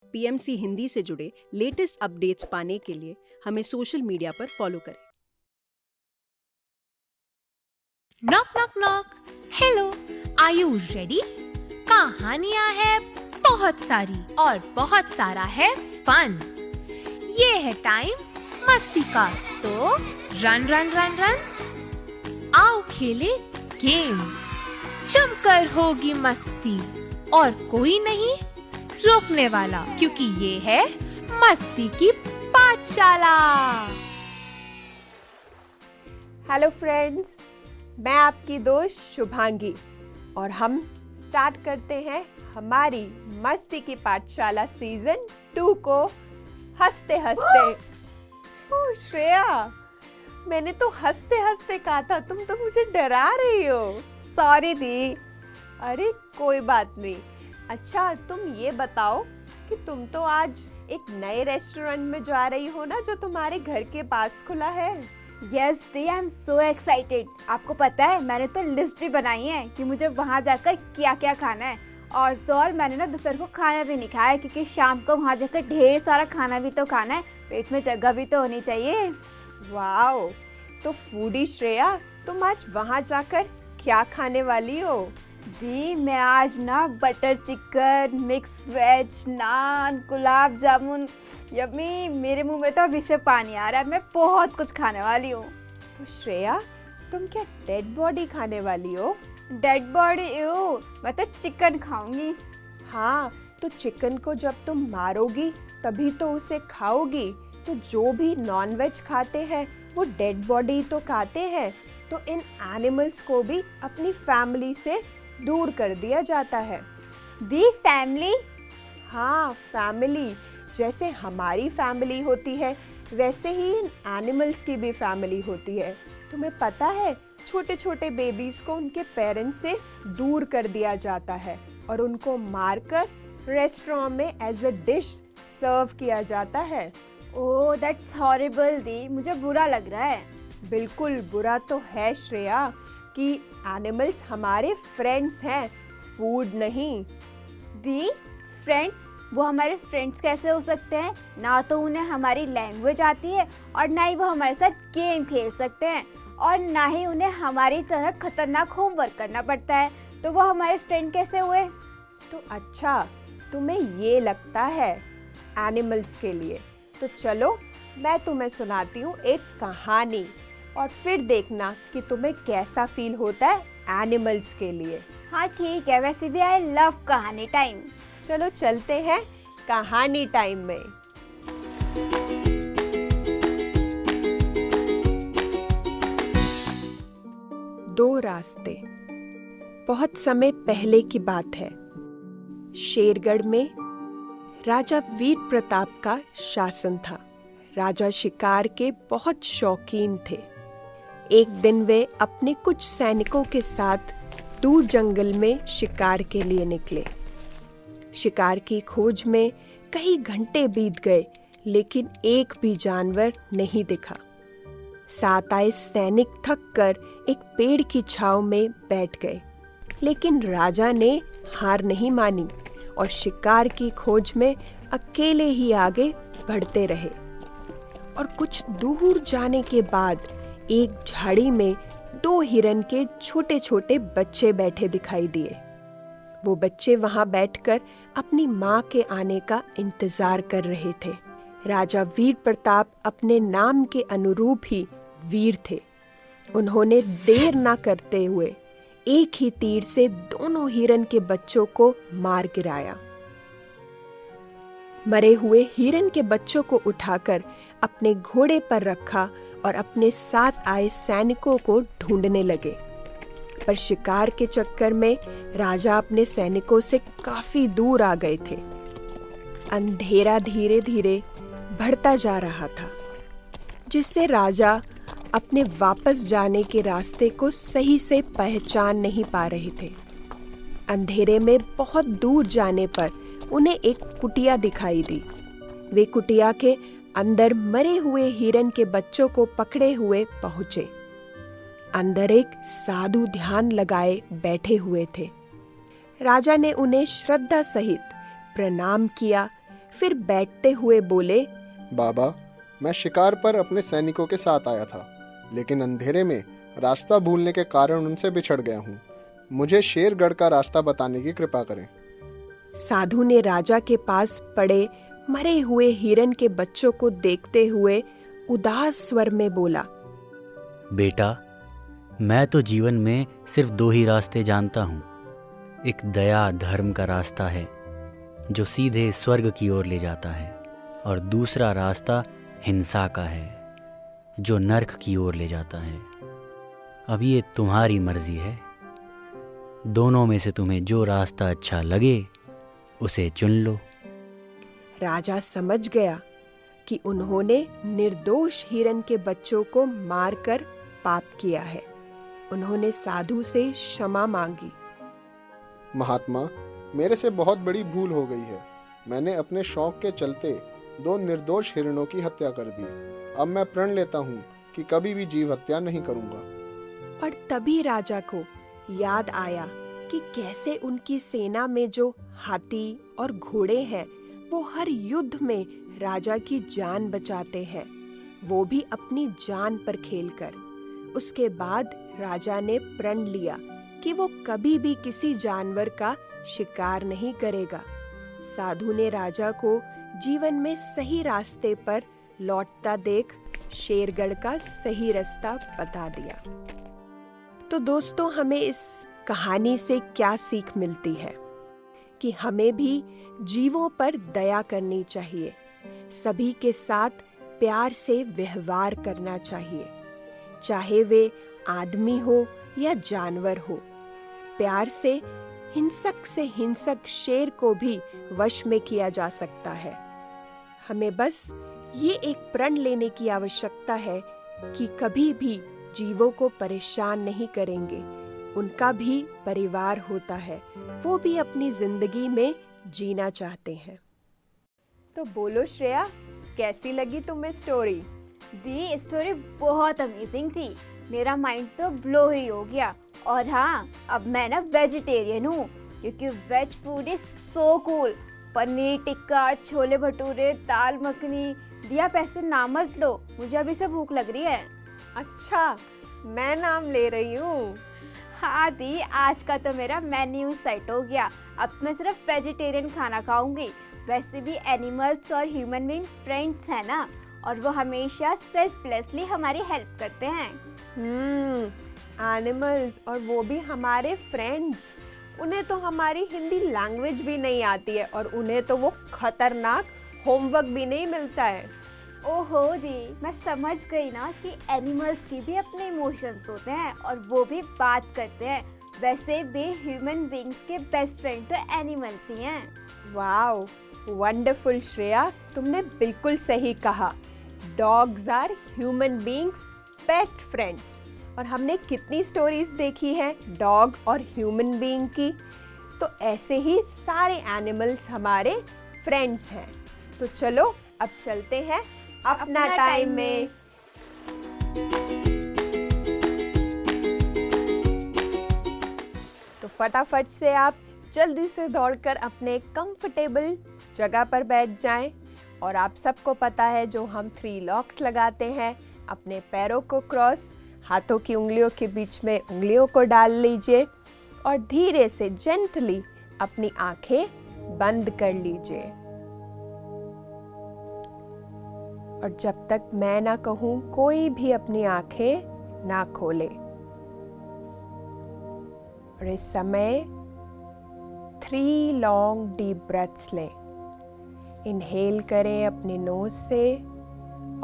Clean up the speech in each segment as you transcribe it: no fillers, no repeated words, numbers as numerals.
PMC Hindi से जुड़े latest updates पाने के लिए हमें सोशल मीडिया पर फॉलो करें। Knock knock knock. Hello, are you ready? कहानियां हैं बहुत सारी और बहुत सारा है फन। ये है टाइम मस्ती का, तो रन रन रन रन। आओ खेले गेम्स, जमकर होगी मस्ती और कोई नहीं रोकने वाला, क्योंकि ये है मस्ती की पाठशाला। हेलो फ्रेंड्स, मैं आपकी दोस्त शुभांगी और हम स्टार्ट करते हैं हमारी मस्ती की पाठशाला सीजन 2 को हंसते हंसते। ओह श्रेया, मैंने तो हंसते हंसते कहा था, तुम तो मुझे डरा रही हो। सॉरी दी। अरे कोई बात नहीं। अच्छा तुम ये बताओ कि तुम तो आज एक नए रेस्टोरेंट में जा रही हो ना, जो तुम्हारे घर के पास खुला है। Yes the, I am so excited. आपको पता है, मैंने तो लिस्ट भी बनाई है कि मुझे वहाँ जाकर क्या क्या खाना है। और तो और मैंने ना दोपहर को खाना भी नहीं खाया, क्योंकि शाम को वहाँ जाकर ढेर सारा खाना भी तो खाना है, पेट में जगह भी तो होनी चाहिए। वाओ, तो फूडी श्रेया, तुम आज वहाँ जाकर क्या खाने वाली हो? दी, मैं आज ना बटर चिकन, मिक्स वेज, नान, गुलाब जामुन, यम्मी, मेरे मुंह में तो अभी से पानी आ रहा है। मैं बहुत कुछ खाने वाली हूँ। तो श्रेया, तुम क्या डेड बॉडी खाने वाली हो? Dead body? मैं तो चिकन खाऊंगी। हाँ, तो चिकन को जब तुम मारोगी तभी तो उसे खाओगी। तो जो भी नॉन वेज खाते हैं वो डेड बॉडी तो खाते हैं। तो इन एनिमल्स को भी अपनी फैमिली से दूर कर दिया जाता है। दी फैमिली? हाँ, फैमिली। जैसे हमारी फैमिली होती है वैसे ही इन एनिमल्स की भी फैमिली होती है। तुम्हें पता है, छोटे छोटे बेबीज को उनके पेरेंट्स से दूर कर दिया जाता है और उनको मारकर रेस्टोरेंट में एज अ डिश सर्व किया जाता है। ओह दैट्स हॉरिबल दी, मुझे बुरा लग रहा है। बिल्कुल बुरा तो है श्रेया, कि एनिमल्स हमारे फ्रेंड्स हैं, फूड नहीं। दी फ्रेंड्स? वो हमारे फ्रेंड्स कैसे हो सकते हैं? ना तो उन्हें हमारी लैंग्वेज आती है और ना ही वो हमारे साथ गेम खेल सकते हैं, और ना ही उन्हें हमारी तरह खतरनाक होमवर्क करना पड़ता है। तो वो हमारे फ्रेंड कैसे हुए? तो अच्छा, तुम्हें ये लगता है एनिमल्स के लिए। तो चलो मैं तुम्हें सुनाती हूँ एक कहानी, और फिर देखना कि तुम्हें कैसा फील होता है एनिमल्स के लिए। हाँ ठीक है, वैसे भी आई लव कहानी टाइम। चलो चलते हैं कहानी टाइम में। दो रास्ते। बहुत समय पहले की बात है। शेरगढ़ में राजा वीर प्रताप का शासन था। राजा शिकार के बहुत शौकीन थे। एक दिन वे अपने कुछ सैनिकों के साथ दूर जंगल में शिकार के लिए निकले। शिकार की खोज में कई घंटे बीत गए, लेकिन एक भी जानवर नहीं दिखा। साथ आए सैनिक थक कर एक पेड़ की छांव में बैठ गए, लेकिन राजा ने हार नहीं मानी और शिकार की खोज में अकेले ही आगे बढ़ते रहे। और कुछ दूर जाने के बाद एक झाड़ी में 2 हिरन के छोटे छोटे बच्चे बैठे दिखाई दिए। वो बच्चे वहां बैठकर अपनी माँ के आने का इंतजार कर रहे थे। राजा वीर प्रताप अपने नाम के अनुरूप ही वीर थे। उन्होंने देर ना करते हुए एक ही तीर से दोनों हिरन के बच्चों को मार गिराया। मरे हुए हिरन के बच्चों को उठाकर अपने घोड़े पर रखा और अपने साथ आए सैनिकों को ढूंढने लगे। पर शिकार के चक्कर में राजा अपने सैनिकों से काफी दूर आ गए थे। अंधेरा धीरे धीरे बढ़ता जा रहा था, जिससे राजा अपने वापस जाने के रास्ते को सही से पहचान नहीं पा रहे थे। अंधेरे में बहुत दूर जाने पर उन्हें एक कुटिया दिखाई दी। वे कुटिया के अंदर मरे हुए हिरन के बच्चों को पकड़े हुए पहुंचे। अंदर एक साधु ध्यान लगाए बैठे हुए थे। राजा ने उन्हें श्रद्धा सहित प्रणाम किया, फिर बैठते हुए बोले, बाबा, मैं शिकार पर अपने सैनिकों के साथ आया था, लेकिन अंधेरे में रास्ता भूलने के कारण उनसे बिछड़ गया हूँ। मुझे शेरगढ़ का रास्ता बताने की कृपा करें। साधु ने राजा के पास पड़े मरे हुए हिरन के बच्चों को देखते हुए उदास स्वर में बोला, बेटा, मैं तो जीवन में सिर्फ 2 ही रास्ते जानता हूँ। एक दया धर्म का रास्ता है जो सीधे स्वर्ग की ओर ले जाता है, और दूसरा रास्ता हिंसा का है जो नरक की ओर ले जाता है। अब ये तुम्हारी मर्जी है, दोनों में से तुम्हें जो रास्ता अच्छा लगे उसे चुन लो। राजा समझ गया कि उन्होंने निर्दोष हिरन के बच्चों को मारकर पाप किया है। उन्होंने साधु से क्षमा मांगी। महात्मा, मेरे से बहुत बड़ी भूल हो गई है। मैंने अपने शौक के चलते 2 निर्दोष हिरणों की हत्या कर दी। अब मैं प्रण लेता हूँ कि कभी भी जीव हत्या नहीं करूँगा। और तभी राजा को याद आया कि कैसे उनकी सेना में जो हाथी और घोड़े हैं वो हर युद्ध में राजा की जान बचाते हैं, वो भी अपनी जान पर खेलकर। उसके बाद राजा ने प्रण लिया कि वो कभी भी किसी जानवर का शिकार नहीं करेगा। साधु ने राजा को जीवन में सही रास्ते पर लौटता देख शेरगढ़ का सही रास्ता बता दिया। तो दोस्तों, हमें इस कहानी से क्या सीख मिलती है कि हमें भी जीवों पर दया करनी चाहिए, सभी के साथ प्यार से व्यवहार करना चाहिए, चाहे वे आदमी हो या जानवर हो। प्यार से हिंसक शेर को भी वश में किया जा सकता है। हमें बस ये एक प्रण लेने की आवश्यकता है कि कभी भी जीवों को परेशान नहीं करेंगे। उनका भी परिवार होता है, वो भी अपनी जिंदगी में जीना चाहते हैं। तो बोलो श्रेया, कैसी लगी तुम्हें स्टोरी? दी, स्टोरी बहुत अमेजिंग थी। मेरा माइंड तो ब्लो ही हो गया। और हाँ, अब मैं ना वेजिटेरियन हूँ, क्योंकि veg food is so cool. Paneer tikka, chole bhature, dal makhani. दिया, पैसे ना मत लो, मुझे अभी से भूख लग रही है। अच्छा, मैं नाम ले रही हूँ। हाँ दी, आज का तो मेरा मेन्यू सेट हो गया। अब मैं सिर्फ वेजिटेरियन खाना खाऊंगी। वैसे भी एनिमल्स और ह्यूमन बीइंग फ्रेंड्स हैं ना, और वो हमेशा सेल्फलेसली हमारी हेल्प करते हैं। एनिमल्स, और वो भी हमारे फ्रेंड्स। उन्हें तो हमारी हिंदी लैंग्वेज भी नहीं आती है, और उन्हें तो वो खतरनाक होमवर्क भी नहीं मिलता है। ओहो दी, मैं समझ गई ना कि एनिमल्स की भी अपने इमोशंस होते हैं और वो भी बात करते हैं। वैसे भी ह्यूमन बीइंग्स के बेस्ट फ्रेंड तो एनिमल्स ही हैं। वाओ, वंडरफुल श्रेया, तुमने बिल्कुल सही कहा। Dogs are human beings best friends. और हमने कितनी स्टोरीज देखी हैं डॉग और ह्यूमन बीइंग की। तो ऐसे ही सारे एनिमल्स हमारे फ्रेंड्स हैं। तो चलो अब चलते हैं अपना टाइम में। तो फटाफट से आप जल्दी से दौड़कर अपने कंफर्टेबल जगह पर बैठ जाएं। और आप सबको पता है जो हम 3 लॉक्स लगाते हैं। अपने पैरों को क्रॉस, हाथों की उंगलियों के बीच में उंगलियों को डाल लीजिए और धीरे से जेंटली अपनी आंखें बंद कर लीजिए। और जब तक मैं ना कहूं, कोई भी अपनी आंखें ना खोले। और इस समय 3 लॉन्ग डीप ब्रेथ्स लें। इनहेल करें अपने नोज से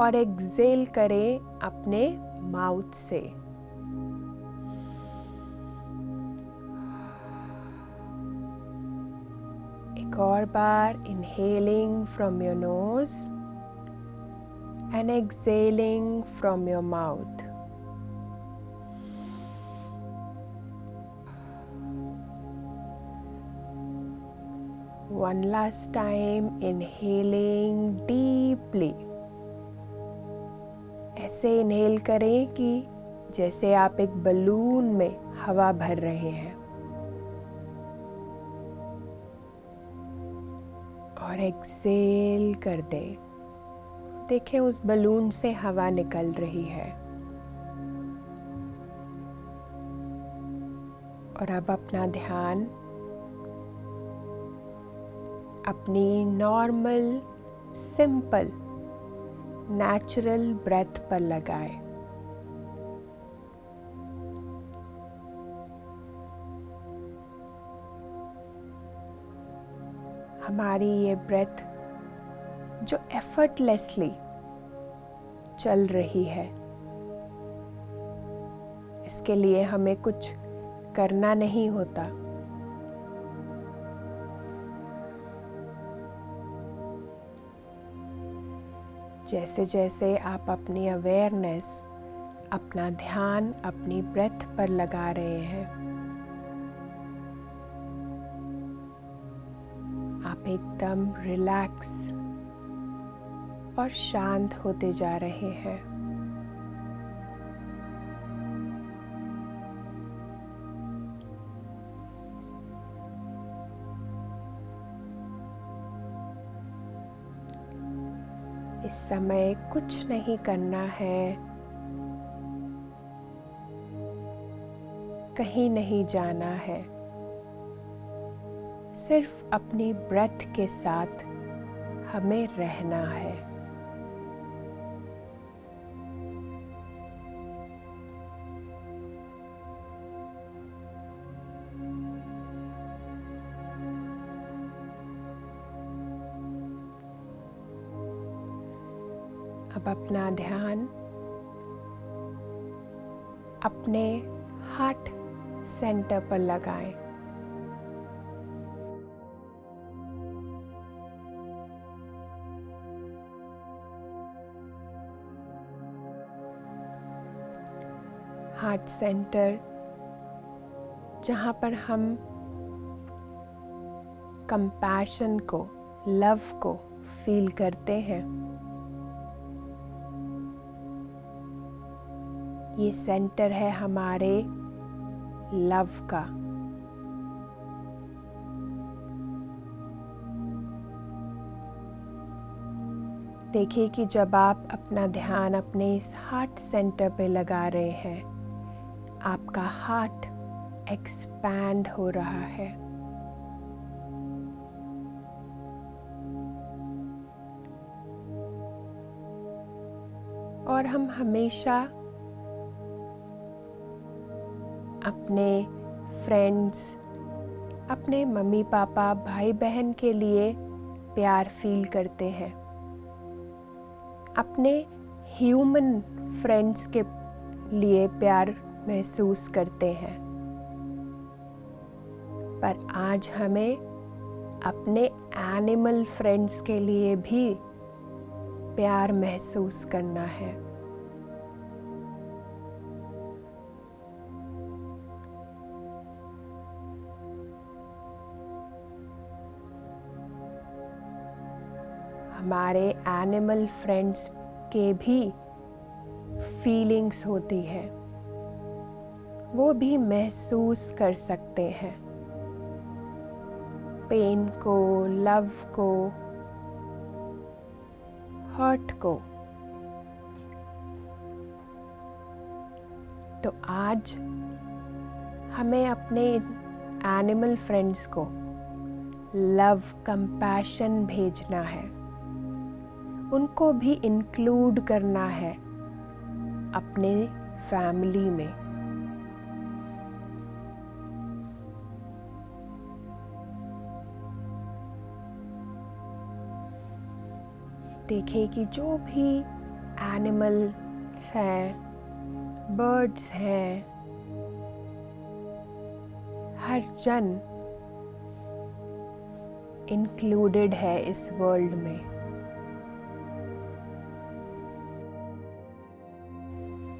और एक्सहेल करें अपने माउथ से। एक और बार, inhaling from your nose and exhaling from your mouth. One last time, inhaling deeply. ऐसे इनहेल करें कि जैसे आप एक बलून में हवा भर रहे हैं। और एक्सेल कर दे। देखें उस बलून से हवा निकल रही है। और अब अपना ध्यान अपनी नॉर्मल, सिंपल, नेचुरल ब्रेथ पर लगाए। हमारी ये ब्रेथ जो एफर्टलेसली चल रही है, इसके लिए हमें कुछ करना नहीं होता। जैसे जैसे आप अपनी अवेयरनेस, अपना ध्यान अपनी ब्रेथ पर लगा रहे हैं, आप एकदम रिलैक्स और शांत होते जा रहे हैं। इस समय कुछ नहीं करना है, कहीं नहीं जाना है, सिर्फ अपनी ब्रेथ के साथ हमें रहना है। अब अपना ध्यान अपने हार्ट सेंटर पर लगाएं। हार्ट सेंटर जहाँ पर हम कंपैशन को, लव को फील करते हैं। ये सेंटर है हमारे लव का। देखिए कि जब आप अपना ध्यान अपने इस हार्ट सेंटर पे लगा रहे हैं, आपका हार्ट एक्सपैंड हो रहा है। और हम हमेशा अपने फ्रेंड्स, अपने मम्मी पापा, भाई बहन के लिए प्यार फील करते हैं। अपने ह्यूमन फ्रेंड्स के लिए प्यार महसूस करते हैं। पर आज हमें अपने एनिमल फ्रेंड्स के लिए भी प्यार महसूस करना है। हमारे एनिमल फ्रेंड्स के भी फीलिंग्स होती है, वो भी महसूस कर सकते हैं पेन को, लव को, हर्ट को। तो आज हमें अपने एनिमल फ्रेंड्स को लव, कंपैशन भेजना है। उनको भी इंक्लूड करना है अपने फैमिली में। देखिए कि जो भी एनिमल्स हैं, बर्ड्स हैं, हर जन इंक्लूडेड है इस वर्ल्ड में।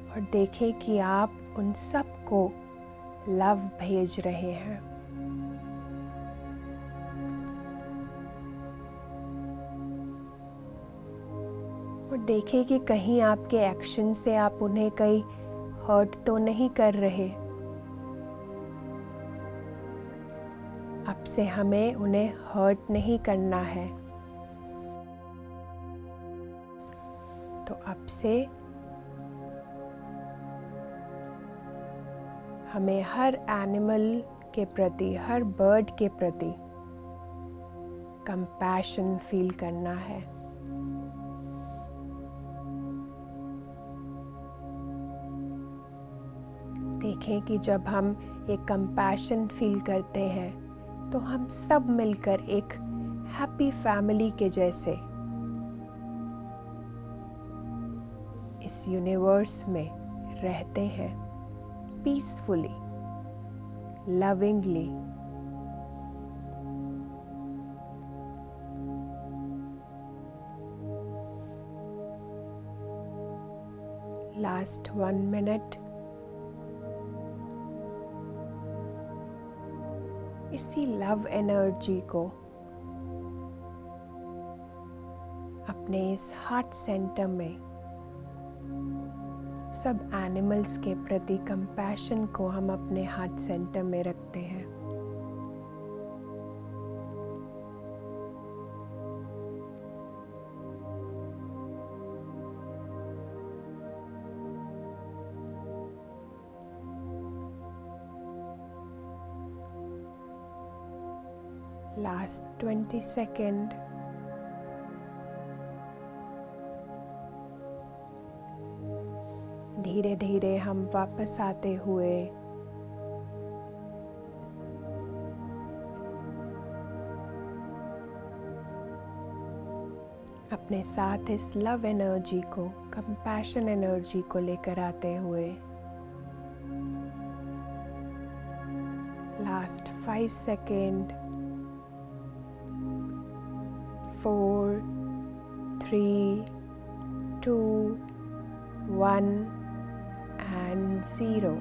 और देखें कि आप उन सबको लव भेज रहे हैं। और देखें कि कहीं आपके एक्शन से आप उन्हें कहीं हर्ट तो नहीं कर रहे। अब से हमें उन्हें हर्ट नहीं करना है, तो अब से हमें हर एनिमल के प्रति, हर बर्ड के प्रति कंपैशन फील करना है। देखें कि जब हम एक कंपैशन फील करते हैं तो हम सब मिलकर एक हैप्पी फैमिली के जैसे इस यूनिवर्स में रहते हैं, पीसफुली, लविंगली। लास्ट 1 मिनट इसी लव एनर्जी को अपने इस हार्ट सेंटर में, सब एनिमल्स के प्रति कंपैशन को हम अपने हार्ट सेंटर में रखते हैं। Last 20 seconds. धीरे धीरे हम वापस आते हुए अपने साथ इस लव एनर्जी को, कंपैशन एनर्जी को लेकर आते हुए लास्ट 5 सेकेंड 4 3 2 1 एंड 0।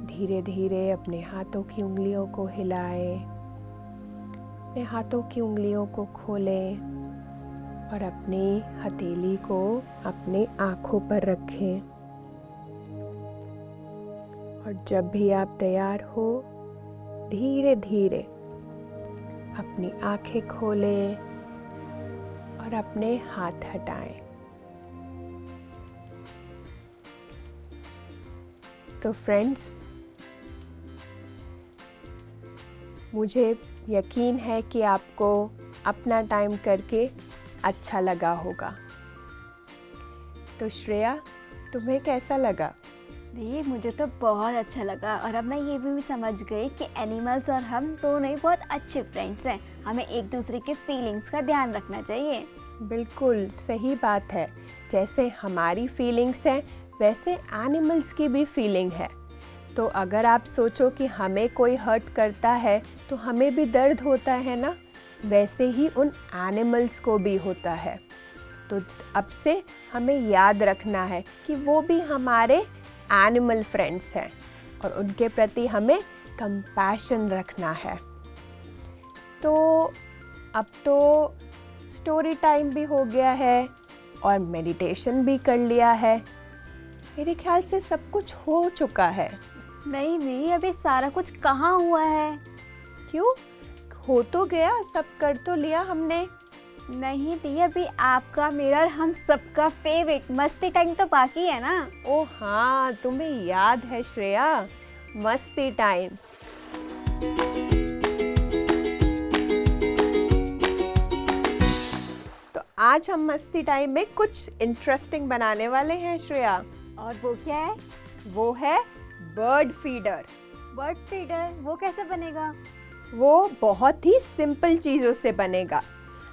धीरे धीरे अपने हाथों की उंगलियों को हिलाएं, अपने हाथों की उंगलियों को खोलें और अपनी हथेली को अपने आँखों पर रखें। और जब भी आप तैयार हो, धीरे धीरे अपनी आँखें खोलें और अपने हाथ हटाएं। तो फ्रेंड्स, मुझे यकीन है कि आपको अपना टाइम करके अच्छा लगा होगा। तो श्रेया, तुम्हें कैसा लगा? दी, मुझे तो बहुत अच्छा लगा और अब मैं ये भी समझ गई कि एनिमल्स और हम दोनों ही बहुत अच्छे फ्रेंड्स हैं। हमें एक दूसरे के फीलिंग्स का ध्यान रखना चाहिए। बिल्कुल सही बात है। जैसे हमारी फीलिंग्स हैं, वैसे एनिमल्स की भी फीलिंग है। तो अगर आप सोचो कि हमें कोई हर्ट करता है तो हमें भी दर्द होता है ना, वैसे ही उन एनिमल्स को भी होता है। तो अब से हमें याद रखना है कि वो भी हमारे एनिमल फ्रेंड्स हैं और उनके प्रति हमें कंपैशन रखना है। तो अब तो स्टोरी टाइम भी हो गया है और मेडिटेशन भी कर लिया है। मेरे ख्याल से सब कुछ हो चुका है। नहीं दी, अभी सारा कुछ कहाँ हुआ है? क्यों? हो तो गया, सब कर तो लिया हमने। नहीं दी, अभी आपका, मेरा और हम सबका फेवरेट मस्ती टाइम तो बाकी है ना। ओ हाँ, तुम्हें याद है श्रेया, मस्ती टाइम। तो आज हम मस्ती टाइम में कुछ इंटरेस्टिंग बनाने वाले हैं श्रेया। और वो क्या है? वो है बर्ड फीडर। Bird feeder? वो कैसे बनेगा? वो बहुत ही सिंपल चीज़ों से बनेगा।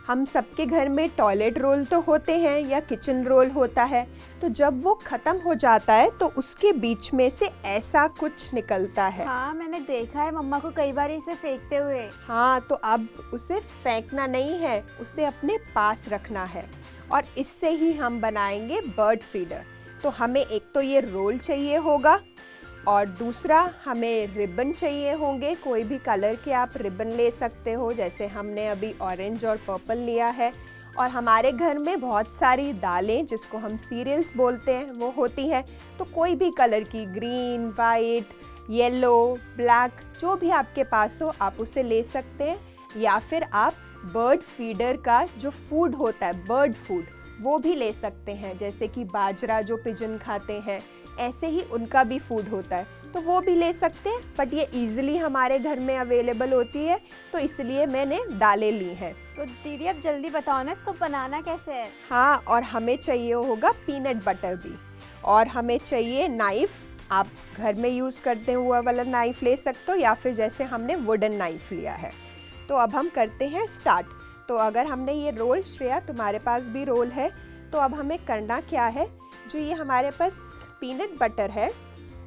हम सबके घर में टॉयलेट रोल तो होते हैं या किचन रोल होता है, तो जब वो ख़त्म हो जाता है तो उसके बीच में से ऐसा कुछ निकलता है। हाँ, मैंने देखा है मम्मा को कई बार इसे फेंकते हुए। हाँ, तो अब उसे फेंकना नहीं है, उसे अपने पास रखना है और इससे ही हम बनाएंगे बर्ड फीडर। तो हमें एक तो ये रोल चाहिए होगा और दूसरा हमें रिबन चाहिए होंगे। कोई भी कलर के आप रिबन ले सकते हो, जैसे हमने अभी ऑरेंज और पर्पल लिया है। और हमारे घर में बहुत सारी दालें, जिसको हम सीरियल्स बोलते हैं, वो होती हैं। तो कोई भी कलर की, ग्रीन, वाइट, येलो, ब्लैक, जो भी आपके पास हो आप उसे ले सकते हैं। या फिर आप बर्ड फीडर का जो फूड होता है, बर्ड फूड, वो भी ले सकते हैं, जैसे कि बाजरा जो पिजन खाते हैं ऐसे ही उनका भी फूड होता है, तो वो भी ले सकते हैं। बट ये इजीली हमारे घर में अवेलेबल होती है, तो इसलिए मैंने दालें ली हैं। तो दीदी अब जल्दी बताओ ना इसको बनाना कैसे है। हाँ, और हमें चाहिए होगा पीनट बटर भी, और हमें चाहिए नाइफ़। आप घर में यूज़ करते हैं वो वाला नाइफ़ ले सकते हो, या फिर जैसे हमने वुडन नाइफ़ लिया है। तो अब हम करते हैं स्टार्ट। तो अगर हमने ये रोल, श्रेया तुम्हारे पास भी रोल है, तो अब हमें करना क्या है, जो ये हमारे पास पीनट बटर है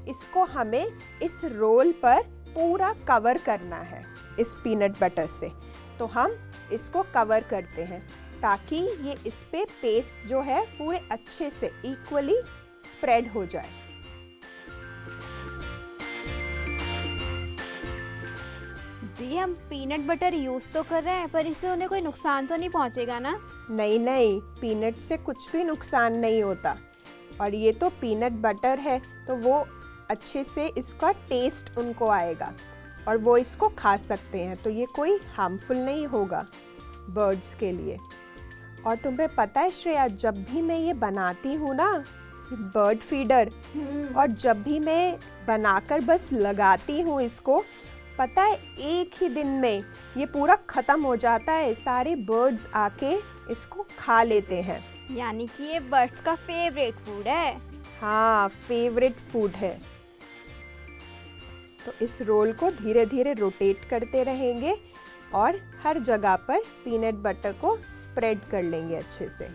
इसको हमें इस रोल पर पूरा कवर करना है इस पीनट बटर से। तो हम इसको कवर करते हैं ताकि ये इस पे पेस्ट जो है पूरे अच्छे से इक्वली स्प्रेड हो जाए। दी हम पीनट बटर यूज़ तो कर रहे हैं, पर इससे उन्हें कोई नुकसान तो नहीं पहुंचेगा ना। नहीं नहीं, पीनट से कुछ भी नुकसान नहीं होता, और ये तो पीनट बटर है तो वो अच्छे से इसका टेस्ट उनको आएगा और वो इसको खा सकते हैं, तो ये कोई हार्मफुल नहीं होगा बर्ड्स के लिए। और तुम्हें पता है श्रेया, जब भी मैं ये बनाती हूँ ना बर्ड फीडर, और जब भी मैं बनाकर बस लगाती हूँ इसको, पता है एक ही दिन में ये पूरा ख़त्म हो जाता है, सारे बर्ड्स आके इसको खा लेते हैं। यानी कि ये बर्ड्स का फेवरेट फूड है। हाँ, फेवरेट फूड है। तो इस रोल को धीरे धीरे रोटेट करते रहेंगे और हर जगह पर पीनट बटर को स्प्रेड कर लेंगे अच्छे से।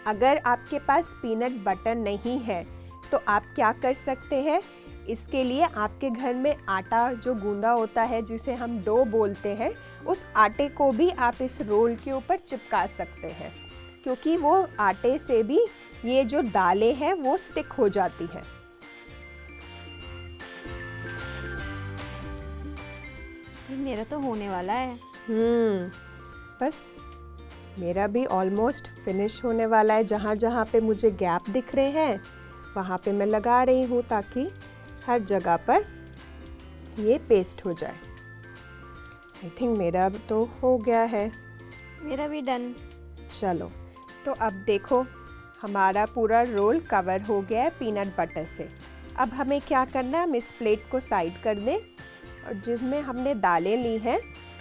अगर आपके पास पीनट बटर नहीं है तो आप क्या कर सकते हैं, इसके लिए आपके घर में आटा जो गूंदा होता है जिसे हम डो बोलते हैं, उस आटे को भी आप इस रोल के ऊपर चिपका सकते हैं, क्योंकि वो आटे से भी ये जो दालें हैं वो स्टिक हो जाती हैं। मेरा तो होने वाला है। बस मेरा भी ऑलमोस्ट फिनिश होने वाला है। जहाँ जहाँ पे मुझे गैप दिख रहे हैं वहाँ पे मैं लगा रही हूँ ताकि हर जगह पर ये पेस्ट हो जाए। आई थिंक मेरा तो हो गया है। मेरा भी डन। चलो, तो अब देखो हमारा पूरा रोल कवर हो गया है पीनट बटर से। अब हमें क्या करना है, हम इस प्लेट को साइड कर दें, और जिसमें हमने दालें ली हैं,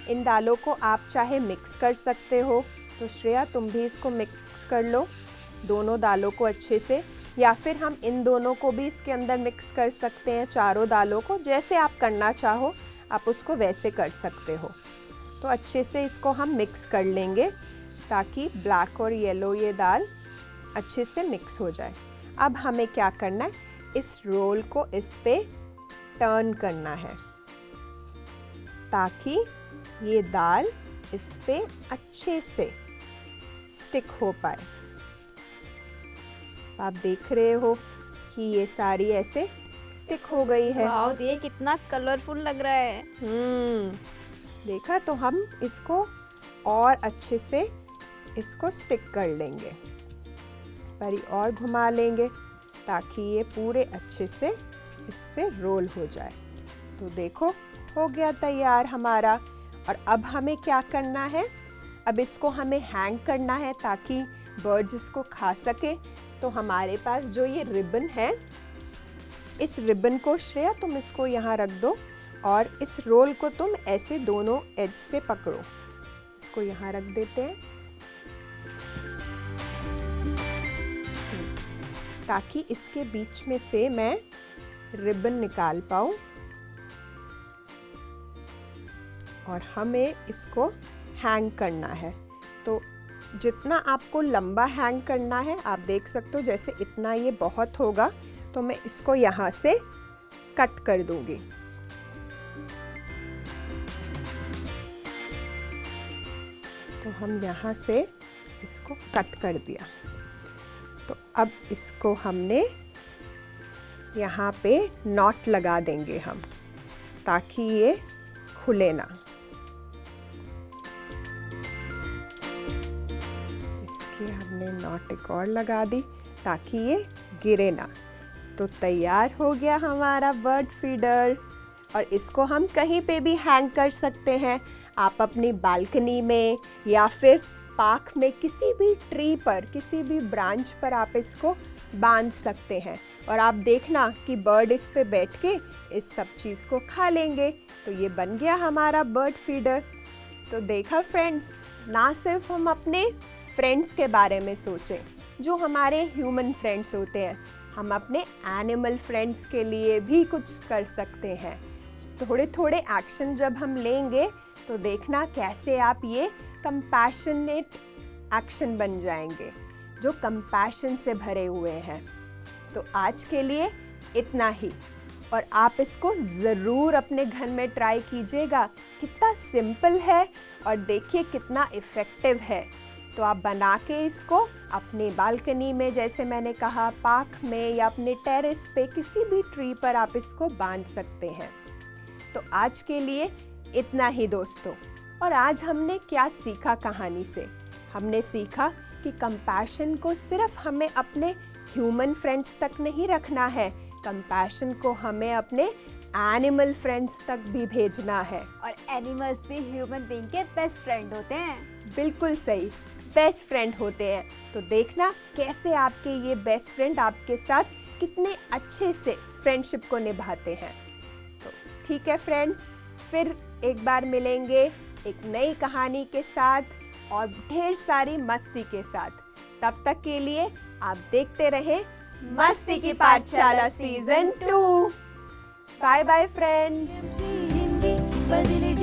इन दालों को आप चाहे मिक्स कर सकते हो। तो श्रेया तुम भी इसको मिक्स कर लो, दोनों दालों को अच्छे से, या फिर हम इन दोनों को भी इसके अंदर मिक्स कर सकते हैं, चारों दालों को। जैसे आप करना चाहो आप उसको वैसे कर सकते हो। तो अच्छे से इसको हम मिक्स कर लेंगे ताकि ब्लैक और येलो ये दाल अच्छे से मिक्स हो जाए। अब हमें क्या करना है, इस रोल को इस पे टर्न करना है ताकि ये दाल इस पे अच्छे से स्टिक हो पाए। आप देख रहे हो कि ये सारी ऐसे स्टिक हो गई है। वाओ, ये कितना कलरफुल लग रहा है। देखा, तो हम इसको और अच्छे से इसको स्टिक कर लेंगे, पर और घुमा लेंगे ताकि ये पूरे अच्छे से इस पे रोल हो जाए। तो देखो हो गया तैयार हमारा। और अब हमें क्या करना है, अब इसको हमें हैंग करना है ताकि बर्ड्स इसको खा सके। तो हमारे पास जो ये रिबन है, इस रिबन को श्रेया तुम इसको यहाँ रख दो, और इस रोल को तुम ऐसे दोनों एज से पकड़ो। इसको यहाँ रख देते हैं ताकि इसके बीच में से मैं रिबन निकाल पाऊँ, और हमें इसको हैंग करना है। तो जितना आपको लंबा हैंग करना है, आप देख सकते हो जैसे इतना ये बहुत होगा, तो मैं इसको यहाँ से कट कर दूंगी। तो हम यहाँ से इसको कट कर दिया। तो अब इसको हमने यहाँ पे नॉट लगा देंगे हम, ताकि ये खुले ना। इसकी हमने नॉट एक और लगा दी ताकि ये गिरे ना। तो तैयार हो गया हमारा बर्ड फीडर, और इसको हम कहीं पे भी हैंग कर सकते हैं। आप अपनी बालकनी में या फिर पार्क में किसी भी ट्री पर, किसी भी ब्रांच पर आप इसको बांध सकते हैं और आप देखना कि बर्ड इस पे बैठ के इस सब चीज़ को खा लेंगे। तो ये बन गया हमारा बर्ड फीडर। तो देखा फ्रेंड्स, ना सिर्फ हम अपने फ्रेंड्स के बारे में सोचें जो हमारे ह्यूमन फ्रेंड्स होते हैं, हम अपने एनिमल फ्रेंड्स के लिए भी कुछ कर सकते हैं। थोड़े थोड़े एक्शन जब हम लेंगे तो देखना कैसे आप ये कंपैशनेट एक्शन बन जाएंगे जो कंपैशन से भरे हुए हैं। तो आज के लिए इतना ही, और आप इसको ज़रूर अपने घर में ट्राई कीजिएगा। कितना सिंपल है और देखिए कितना इफ़ेक्टिव है। तो आप बना के इसको अपने बालकनी में, जैसे मैंने कहा, पार्क में या अपने टेरेस पे किसी भी ट्री पर आप इसको बांध सकते हैं। तो आज के लिए इतना ही दोस्तों। और आज हमने क्या सीखा कहानी से? हमने सीखा कि कंपैशन को सिर्फ हमें अपने ह्यूमन फ्रेंड्स तक नहीं रखना है, कंपैशन को हमें अपने एनिमल फ्रेंड्स तक भी भेजना है। और एनिमल्स भी ह्यूमन बीइंग के बेस्ट फ्रेंड होते हैं। बिल्कुल सही, बेस्ट फ्रेंड होते हैं। तो देखना कैसे आपके ये बेस्ट फ्रेंड आपके साथ कितने अच्छे से फ्रेंडशिप को निभाते हैं। तो ठीक है फ्रेंड्स, फिर एक बार मिलेंगे एक नई कहानी के साथ और ढेर सारी मस्ती के साथ। तब तक के लिए आप देखते रहें मस्ती की पाठशाला सीजन 2। Bye bye friends. बदले